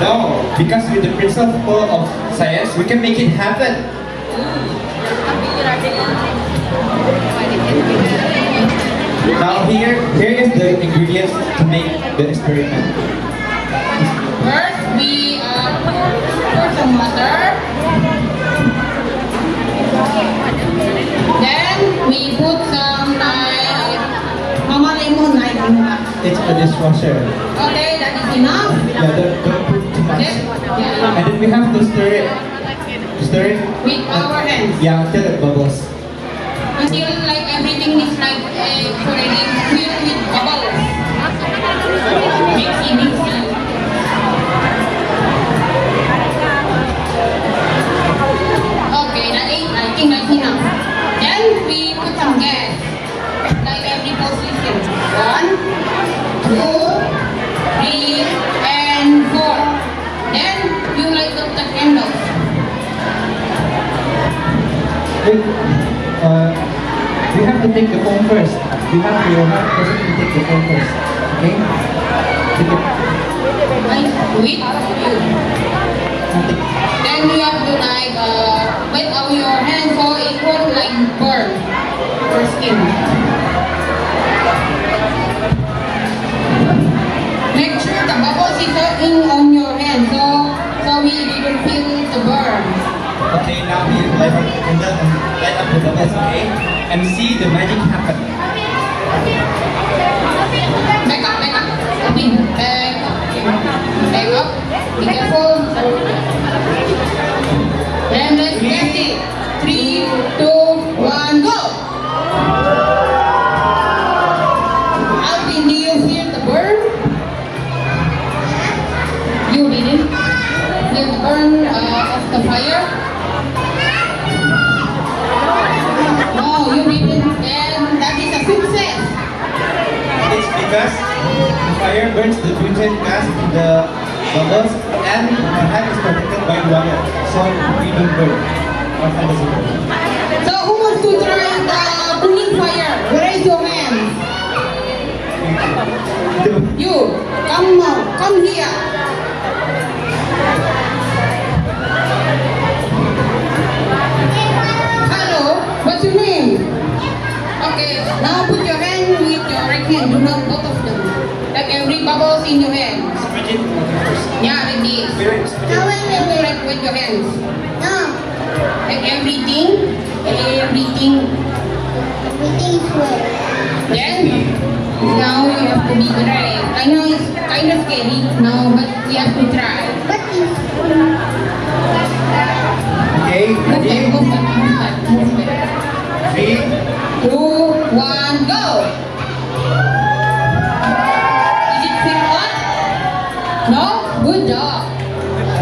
No, because with the principle of science, we can make it happen. Now here is the ingredients to make the experiment. First, we pour some water. Then we put some like mama lemon like It's a dishwasher. okay, that is enough. Yeah, don't put too much. Yeah. And then we have to stir it. Stir it. With our hands Yeah, until it bubbles. until like everything is like already filled with bubbles. Mixy, mixy. Okay, I think that's enough. Then we put some gas, like every position. 1, 2, 3, and 4. Then you light up the candles. Wait, we have to take the phone first. We have to take the phone first. Okay? Take it. I do it. Then you have to like wet out your hands so it won't like burn your skin. Make sure the bubbles is in on your hand so we didn't feel the burn. Okay, now we light up the candle and light up the bubbles, okay? And see the magic happen. Back up, back up. Open, back up. Back up. Be careful. And let's test it. 3, 2, 1, go! Alvin, do you feel the burn? You didn't feel the burn of the fire? No, you didn't. And that is a success. It's because the fire burns the pungent gas in the bubbles and our hand is protected by water. So we don't burn. Our hand doesn't burn. So who wants to try the cooking fire? Raise your hands. You, come on, come here. Hello, what's your name? Okay, now put your hand with your right hand, do not both of them. Like every bubbles in your hands. Spread it first. Yeah, like this. Wait, spread it. Now when like with your hands. No. Like everything. Everything is wet. Then, now you have to be brave. I know it's kind of scary now, but we have to try. But it's Okay, Move back, ready? move back, move back, move back. 3, 2, 1, go! Is it feel hot? No? Good job.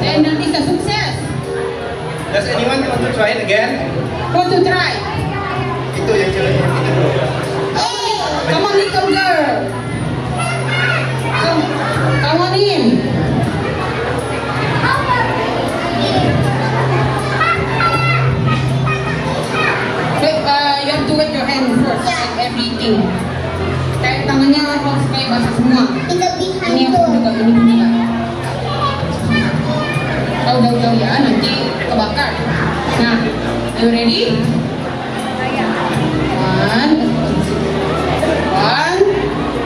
Then that is a success. does anyone want to try it again? Want to try? Ito yung challenge natin. Hey, come on, little girl. Come on in. Wait, you have to wet your hand first, like everything. Kahit tangannya harus kayak basah semua. in the behind Ini yang door. juga, ini juga. Jauh-jauh ya, nanti kebakar. Nah, are you ready? One,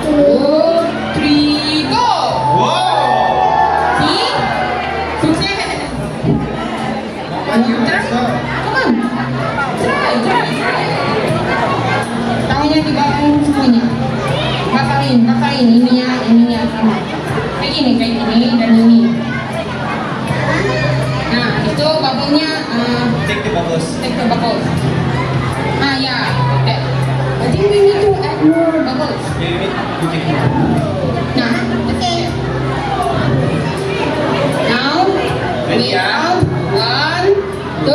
two, three, go! Wow! See? Sukses! What you Try. Come on. Try. Tangannya dibakar semuanya. Bakarin ininya sama. Kayak gini dan ini. Nah, itu bubble-nya Take the bubbles. take the bubbles. Ah, yeah. Okay. I think we need to add more bubbles. You take it. Nah, okay. Now, Ready, we ya? count 1, 2,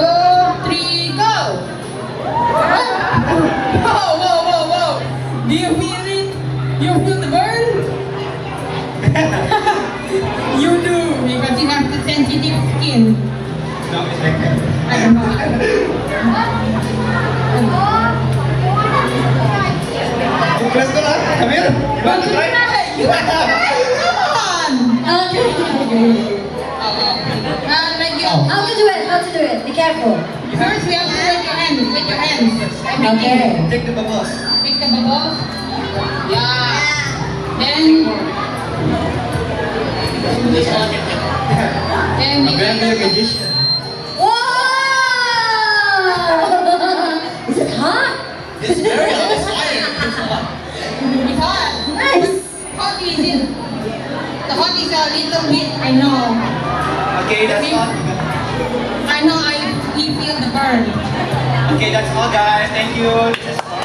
3, go! Whoa! Do you feel it? You feel the burn? You do, because you have the sensitive skin. No, it's like that. I don't know. Press ko lang. Come here. You want to try? You want to try? Come on! Okay. how to do it. Be careful. First, we have to wet your hands. Wet your hands. Everything. Okay. Take the bubbles. Pick the bubbles. Yeah. Then we I'm gonna be a later. magician. Wow! Is it hot? It's very hot. It's fire. It's hot. It's hot. Nice. Hot is it? The hot is a little bit. I know. Okay, that's all. I know. We feel the burn. Okay, that's all, guys. Thank you. This is all.